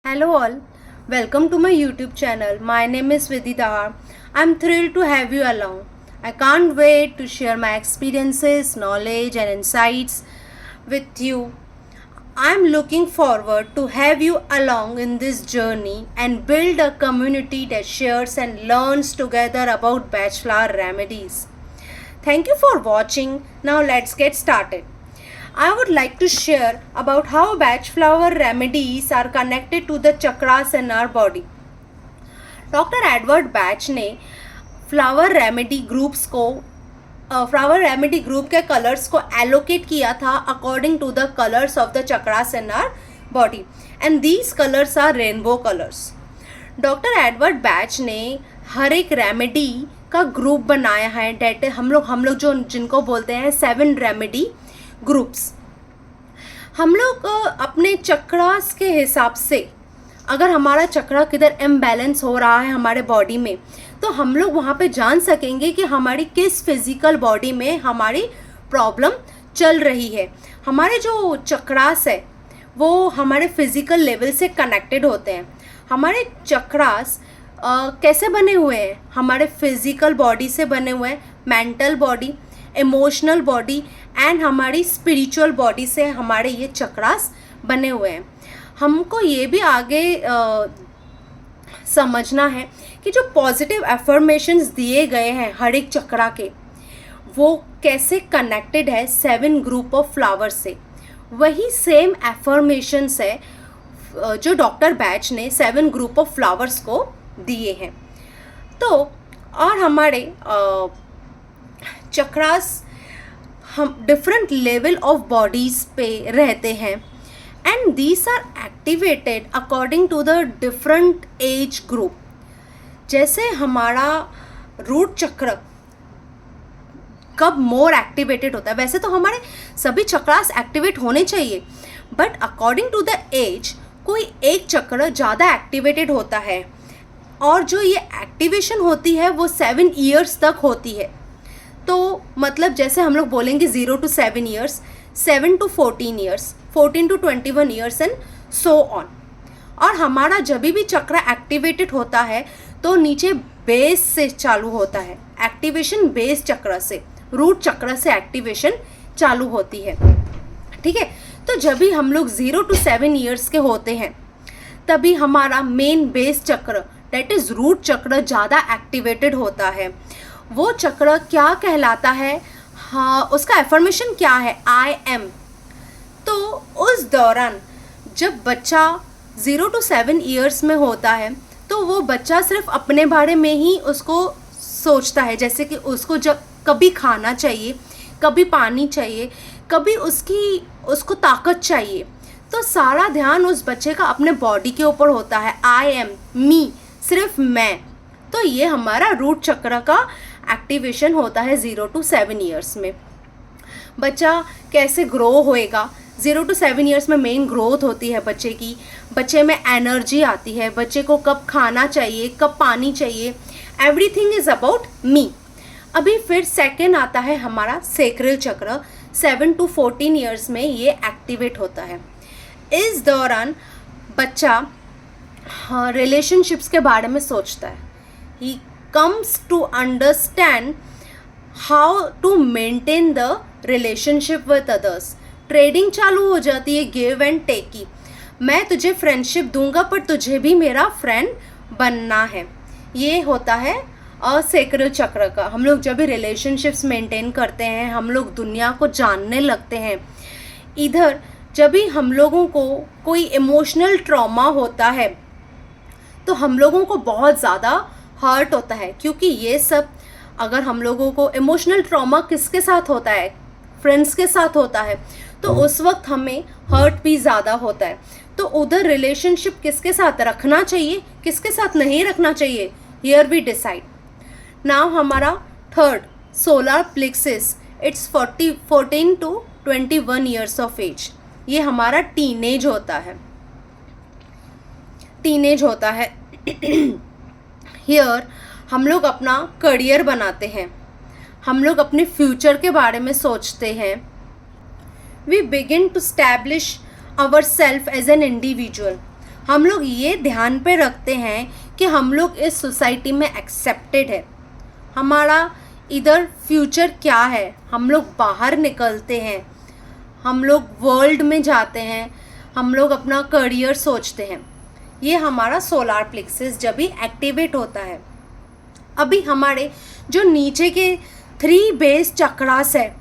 Hello all, welcome to my YouTube channel. My name is Vidhi. I'm thrilled to have you along. I can't wait to share my experiences, knowledge and insights with you. I'm looking forward to have you along in this journey and build a community that shares and learns together about Bachflower remedies. Thank you for watching. Now let's get started. I would like to share about how Bachflower remedies are connected to the chakras in our body. Doctor Edward Bach ने flower remedy group के colours को allocate किया था according to the colours of the chakras in our body and these colours are rainbow colours. Doctor Edward Bach ने हर एक remedy का group बनाया है. डेट हम लोग जो जिनको बोलते हैं 7 रेमेडी ग्रुप्स. हम लोग अपने चक्रास के हिसाब से अगर हमारा चक्रा किधर इम्बैलेंस हो रहा है हमारे बॉडी में, तो हम लोग वहाँ पे जान सकेंगे कि हमारी किस फिजिकल बॉडी में हमारी प्रॉब्लम चल रही है. हमारे जो चक्रास है वो हमारे फिजिकल लेवल से कनेक्टेड होते हैं. हमारे चक्रास कैसे बने हुए हैं? हमारे फिजिकल बॉडी से बने हुए हैं, mental body, emotional body and हमारी स्पिरिचुअल बॉडी से हमारे ये चक्रास बने हुए हैं. हमको ये भी आगे समझना है कि जो पॉजिटिव एफर्मेशंस दिए गए हैं हर एक चक्रा के, वो कैसे कनेक्टेड है 7 ग्रुप ऑफ फ्लावर्स से. वही सेम एफर्मेशंस है जो डॉक्टर बैच ने 7 ग्रुप ऑफ फ्लावर्स को दिए हैं. तो और हमारे चक्रास हम डिफरेंट लेवल ऑफ बॉडीज़ पे रहते हैं and these are activated according to the different age group. जैसे हमारा रूट चक्र कब मोर एक्टिवेटेड होता है, वैसे तो हमारे सभी चक्रास एक्टिवेट होने चाहिए, but according to the age कोई एक चक्र ज़्यादा एक्टिवेटेड होता है और जो ये एक्टिवेशन होती है वो 7 ईयर्स तक होती है. तो मतलब जैसे हम लोग बोलेंगे 0 to 7 years, 7 to 14 years, 14 to 21 years and so on. और हमारा जब भी चक्र एक्टिवेटेड होता है तो नीचे बेस से चालू होता है. एक्टिवेशन बेस चक्र से, रूट चक्र से एक्टिवेशन चालू होती है. ठीक है, तो जब भी हम लोग 0 to 7 ईयर्स के होते हैं तभी हमारा मेन बेस चक्र डेट इज़ रूट चक्र ज़्यादा एक्टिवेटेड होता है. वो चक्र क्या कहलाता है? हाँ, उसका एफर्मेशन क्या है? I am. तो उस दौरान जब बच्चा 0 to 7 ईयर्स में होता है तो वो बच्चा सिर्फ अपने बारे में ही उसको सोचता है. जैसे कि उसको जब कभी खाना चाहिए, कभी पानी चाहिए, कभी उसको ताकत चाहिए, तो सारा ध्यान उस बच्चे का अपने बॉडी के ऊपर होता है. आई एम, मी, सिर्फ मैं. तो ये हमारा रूट चक्र का एक्टिवेशन होता है 0 to 7 ईयर्स में. बच्चा कैसे ग्रो होएगा? 0 to 7 ईयर्स में मेन ग्रोथ होती है बच्चे की. बच्चे में एनर्जी आती है, बच्चे को कब खाना चाहिए, कब पानी चाहिए, एवरीथिंग इज़ अबाउट मी. अभी फिर सेकेंड आता है हमारा सेक्रल चक्र. 7 to 14 ईयर्स में ये एक्टिवेट होता है. इस दौरान बच्चा रिलेशनशिप्स के बारे में सोचता है. ही comes to understand how to maintain the relationship with others. Trading चालू हो जाती है, गिव एंड टेक की. मैं तुझे फ्रेंडशिप दूंगा पर तुझे भी मेरा फ्रेंड बनना है. ये होता है सेक्रल चक्र का. हम लोग जब भी रिलेशनशिप्स मेंटेन करते हैं, हम लोग दुनिया को जानने लगते हैं. इधर जब भी हम लोगों को कोई इमोशनल ट्रॉमा होता है तो हम लोगों को बहुत ज़्यादा हर्ट होता है, क्योंकि ये सब अगर हम लोगों को इमोशनल ट्रॉमा किसके साथ होता है? फ्रेंड्स के साथ होता है, तो उस वक्त हमें हर्ट भी ज़्यादा होता है. तो उधर रिलेशनशिप किसके साथ रखना चाहिए, किसके साथ नहीं रखना चाहिए, हियर वी डिसाइड. नाउ हमारा third solar plexus, it's 14 to 21 years of age. ये हमारा टीनेज होता है. हियर हम लोग अपना करियर बनाते हैं, हम लोग अपने फ्यूचर के बारे में सोचते हैं. We begin to establish our self as an individual. हम लोग ये ध्यान पे रखते हैं कि हम लोग इस सोसाइटी में एक्सेप्टेड है, हमारा इधर फ्यूचर क्या है, हम लोग बाहर निकलते हैं, हम लोग वर्ल्ड में जाते हैं, हम लोग अपना करियर सोचते हैं। ये हमारा सोलार प्लेक्सस जब भी एक्टिवेट होता है। अभी हमारे जो नीचे के 3 बेस चक्रास है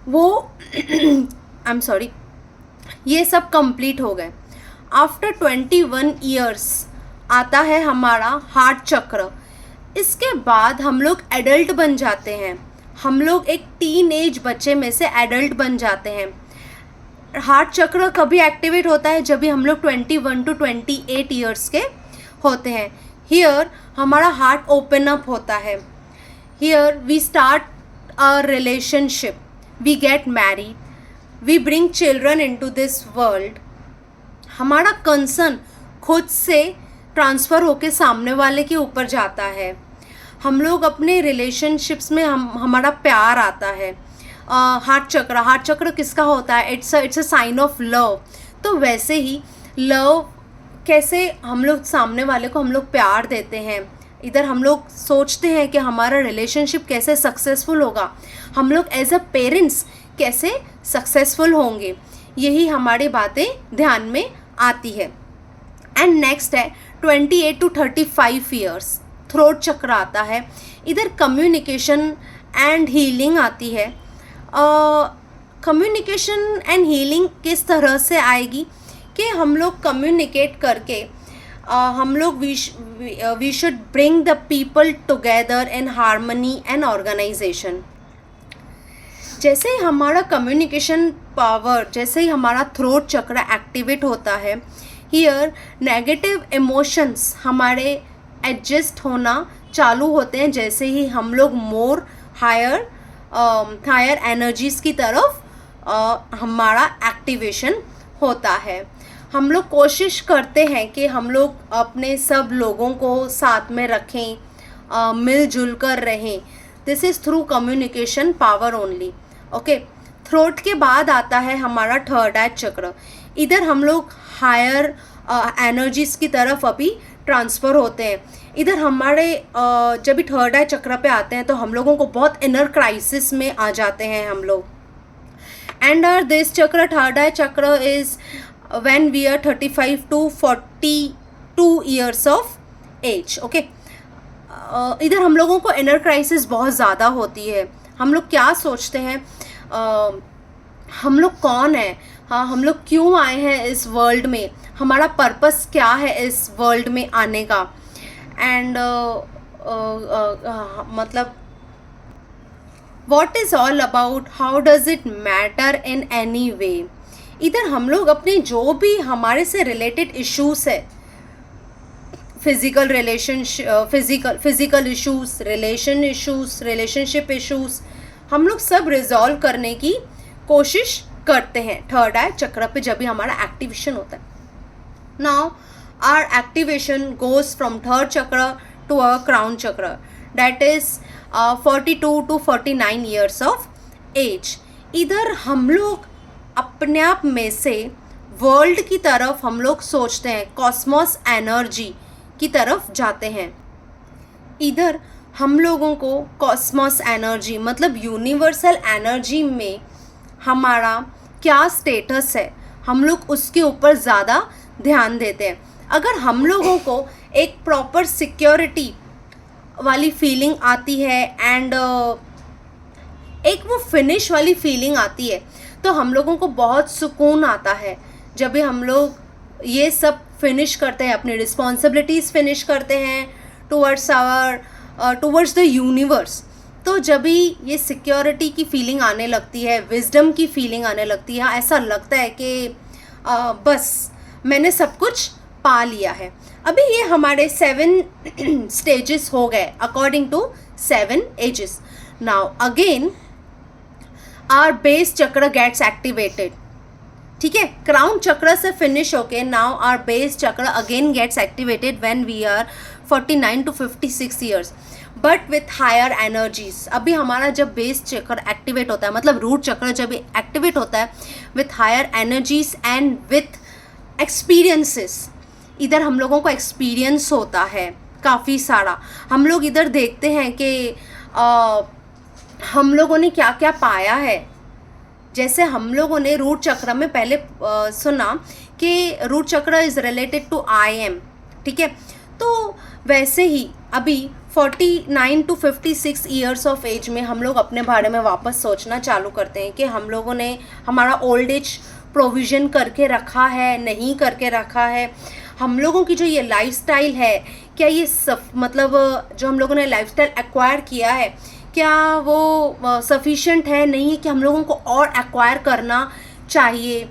वो आई एम सॉरी, ये सब कंप्लीट हो गए। आफ्टर 21 ईयर्स आता है हमारा हार्ट चक्र। इसके बाद हम लोग एडल्ट बन जाते हैं, हम लोग एक टीन एज बच्चे में से एडल्ट बन जाते हैं। हार्ट चक्र कभी एक्टिवेट होता है जब भी हम लोग 21 to 28 ईयर्स के होते हैं। हियर हमारा हार्ट ओपन अप होता है, here we start a relationship, we get married, we bring children into this world. हमारा कंसर्न खुद से ट्रांसफ़र होके सामने वाले के ऊपर जाता है। हम लोग अपने रिलेशनशिप्स में हमारा प्यार आता है। हार्ट चक्र किसका होता है? It's a sign of love. तो वैसे ही लव कैसे हम लोग सामने वाले को हम लोग प्यार देते हैं, इधर हम लोग सोचते हैं कि हमारा रिलेशनशिप कैसे सक्सेसफुल होगा, हम लोग एज अ पेरेंट्स कैसे सक्सेसफुल होंगे, यही हमारी बातें ध्यान में आती है। एंड नेक्स्ट है 28 to 35 ईयर्स, थ्रोट चक्र आता है। इधर कम्युनिकेशन एंड हीलिंग आती है। कम्युनिकेशन एंड हीलिंग किस तरह से आएगी कि हम लोग कम्युनिकेट करके हम लोग we should bring the people together in harmony and organisation. जैसे ही हमारा कम्युनिकेशन पावर, जैसे ही हमारा थ्रोट चक्र एक्टिवेट होता है, हियर नेगेटिव इमोशंस हमारे एडजस्ट होना चालू होते हैं। जैसे ही हम लोग मोर हायर एनर्जीज़ की तरफ हमारा एक्टिवेशन होता है। हम लोग कोशिश करते हैं कि हम लोग अपने सब लोगों को साथ में रखें, मिलजुल कर रहें। This is through communication power only. Okay, throat के बाद आता है हमारा थर्ड आई चक्र। इधर हम लोग हायर एनर्जीज़ की तरफ अभी ट्रांसफ़र होते हैं। इधर हमारे जब भी थर्ड आई चक्र पे आते हैं तो हम लोगों को बहुत इनर क्राइसिस में आ जाते हैं हम लोग। एंड दिस चक्र, थर्ड आई चक्र, is when we are 35 to 42 years of age. Okay, इधर हम लोगों को इनर क्राइसिस बहुत ज़्यादा होती है। हम लोग क्या सोचते हैं, हम लोग कौन है, हाँ हम लोग क्यों आए हैं इस वर्ल्ड में, हमारा पर्पस क्या है इस वर्ल्ड में आने का। एंड मतलब what is all about, how does it matter in any way। इधर हम लोग अपने जो भी हमारे से रिलेटेड इश्यूज़ है, फिजिकल इश्यूज़, रिलेशनशिप इश्यूज़, हम लोग सब रिजॉल्व करने की कोशिश करते हैं थर्ड आई चक्र पे जब भी हमारा एक्टिवेशन होता है। Now our activation goes from third chakra to our crown chakra, that is 42 to 49 years of age. इधर हम लोग अपने आप में से वर्ल्ड की तरफ हम लोग सोचते हैं, कॉस्मोस एनर्जी की तरफ जाते हैं। इधर हम लोगों को कॉस्मोस एनर्जी मतलब यूनिवर्सल एनर्जी में हमारा क्या स्टेटस है, हम लोग उसके ऊपर ज़्यादा ध्यान देते हैं। अगर हम लोगों को एक प्रॉपर सिक्योरिटी वाली फीलिंग आती है एंड एक वो फिनिश वाली फीलिंग आती है, तो हम लोगों को बहुत सुकून आता है जब भी हम लोग ये सब फिनिश करते हैं, अपनी रिस्पॉन्सिबिलिटीज़ फिनिश करते हैं टूवर्ड्स द यूनिवर्स। तो जब भी ये सिक्योरिटी की फीलिंग आने लगती है, विजडम की फीलिंग आने लगती है, ऐसा लगता है कि बस मैंने सब कुछ पा लिया है। अभी ये हमारे 7 स्टेजेस हो गए according to 7 ages. Now again our base chakra gets activated. ठीक है, क्राउन चक्र से फिनिश होके now our base chakra again gets activated when we are 49 to 56 years, but with higher energies. अभी हमारा जब बेस चक्र एक्टिवेट होता है, मतलब रूट चक्र जब एक्टिवेट होता है with higher energies and with experiences. इधर हम लोगों को एक्सपीरियंस होता है काफ़ी सारा। हम लोग इधर देखते हैं कि हम लोगों ने क्या क्या पाया है। जैसे हम लोगों ने रूट चक्र में पहले सुना कि root chakra is related to I am, ठीक है। तो वैसे ही अभी 49 to 56 ईयर्स ऑफ एज में हम लोग अपने बारे में वापस सोचना चालू करते हैं कि हम लोगों ने हमारा ओल्ड एज प्रोविज़न करके रखा है, नहीं करके रखा है। हम लोगों की जो ये लाइफस्टाइल है, क्या ये सब मतलब जो हम लोगों ने लाइफस्टाइल एक्वायर किया है, क्या वो सफिशिएंट है, नहीं है कि हम लोगों को और एक्वायर करना चाहिए।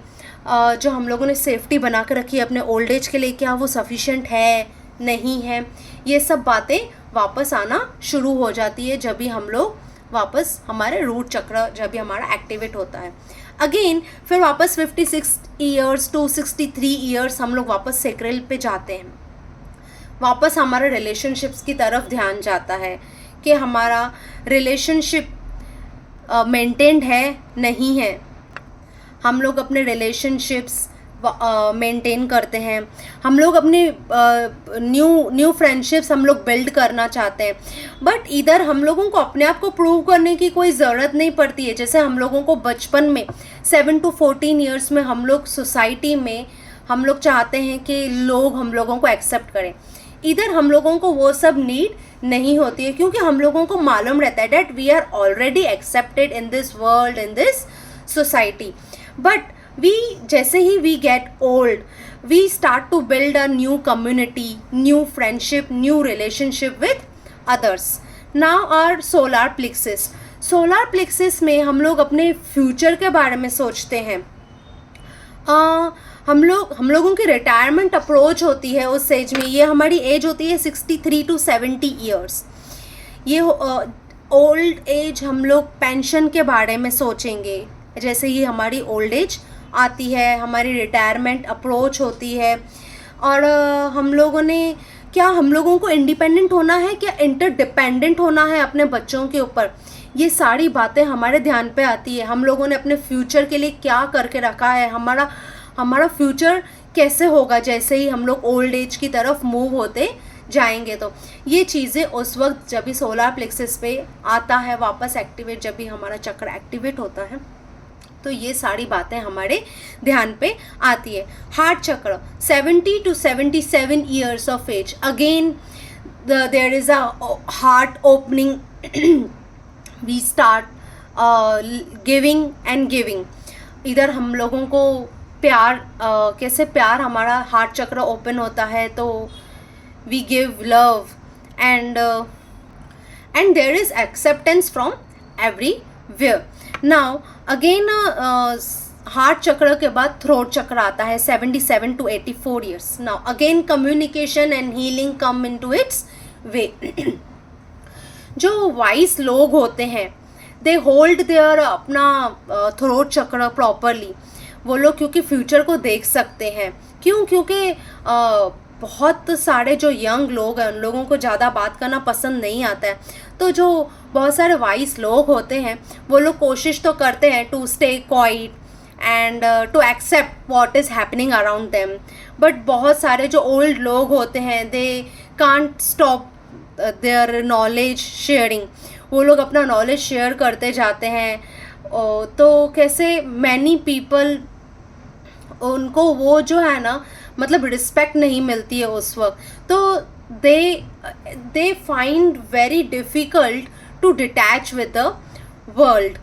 जो हम लोगों ने सेफ्टी बना कर रखी है अपने ओल्ड एज के लिए, क्या वो सफिशिएंट है, नहीं है। ये सब बातें वापस आना शुरू हो जाती है जब भी हम लोग वापस हमारे रूट चक्र जब भी हमारा एक्टिवेट होता है। अगेन फिर वापस 56 ईयर्स टू 63 ईयर्स हम लोग वापस सेक्रेल पे जाते हैं। वापस हमारे रिलेशनशिप्स की तरफ ध्यान जाता है कि हमारा रिलेशनशिप मेंटेन्ड है, नहीं है। हम लोग अपने रिलेशनशिप्स मेंटेन करते हैं। हम लोग अपने न्यू फ्रेंडशिप्स हम लोग बिल्ड करना चाहते हैं, बट इधर हम लोगों को अपने आप को प्रूव करने की कोई ज़रूरत नहीं पड़ती है। जैसे हम लोगों को बचपन में 7 to 14 ईयर्स में हम लोग सोसाइटी में हम लोग चाहते हैं कि लोग हम लोगों को एक्सेप्ट करें। इधर हम लोगों को वो सब नीड नहीं होती है, क्योंकि हम लोगों को मालूम रहता है that we are already accepted in this world, in this society. But जैसे ही we get old, we start to build a new community, new friendship, new relationship with others. Now are solar plexuses. Solar plexuses में हम लोग अपने future के बारे में सोचते हैं। हम लोगों की रिटायरमेंट अप्रोच होती है उस एज में। ये हमारी एज होती है 63 to 70 ईयर्स। ये ओल्ड एज हम लोग पेंशन के बारे में सोचेंगे। जैसे ही हमारी ओल्ड एज आती है, हमारी रिटायरमेंट अप्रोच होती है। और हम लोगों को इंडिपेंडेंट होना है, क्या इंटरडिपेंडेंट होना है अपने बच्चों के ऊपर, ये सारी बातें हमारे ध्यान पे आती है। हम लोगों ने अपने फ्यूचर के लिए क्या करके रखा है, हमारा फ्यूचर कैसे होगा जैसे ही हम लोग ओल्ड एज की तरफ मूव होते जाएंगे। तो ये चीज़ें उस वक्त जब भी सोलार प्लेक्सेस पे आता है वापस एक्टिवेट, जब भी हमारा चक्र एक्टिवेट होता है, तो ये सारी बातें हमारे ध्यान पे आती है। हार्ट चक्र 70 to 77 years of age, again there is a heart opening, we start giving and giving. इधर हम लोगों को प्यार कैसे प्यार हमारा हार्ट चक्र ओपन होता है, तो we give love and there is acceptance from everywhere. Now again heart chakra के बाद थ्रोट चक्र आता है 77 to 84 years. Now again communication and healing come into its way. जो वाइस लोग होते हैं, दे होल्ड देयर अपना थ्रोट चक्र प्रॉपरली। वो लोग क्योंकि फ्यूचर को देख सकते हैं। क्योंकि बहुत सारे जो यंग लोग हैं उन लोगों को ज़्यादा बात करना पसंद नहीं आता है। तो जो बहुत सारे वाइस लोग होते हैं वो लोग कोशिश तो करते हैं to stay quiet and to accept what is happening around them. But बहुत सारे जो ओल्ड लोग होते हैं, they can't stop their knowledge sharing. वो लोग अपना नॉलेज शेयर करते जाते हैं। तो कैसे मैनी पीपल, उनको वो जो है ना मतलब रिस्पेक्ट नहीं मिलती है उस वक्त। तो they find very difficult to detach with the world.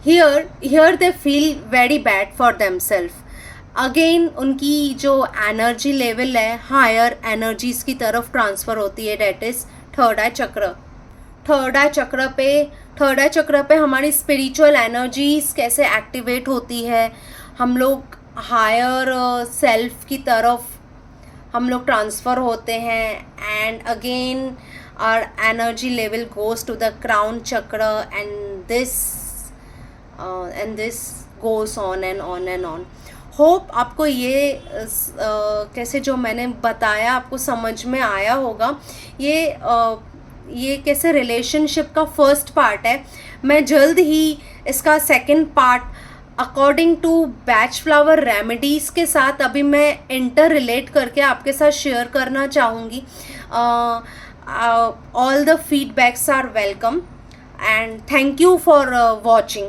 Here they feel very bad for themselves. Again उनकी जो एनर्जी लेवल है हायर एनर्जीज़ की तरफ ट्रांसफ़र होती है, डेट इज़ थर्ड आई चक्र। थर्ड आई चक्र पे हमारी स्पिरिचुअल एनर्जीज कैसे एक्टिवेट होती है। हम लोग हायर सेल्फ की तरफ हम लोग ट्रांसफ़र होते हैं and again our energy level goes to the crown chakra and this goes on and on and on. Hope आपको ये कैसे जो मैंने बताया आपको समझ में आया होगा। ये कैसे रिलेशनशिप का फर्स्ट पार्ट है। मैं जल्द ही इसका second part according to Bach flower remedies के साथ अभी मैं इंटर रिलेट करके आपके साथ शेयर करना चाहूँगी. All the feedbacks are welcome, and thank you for watching.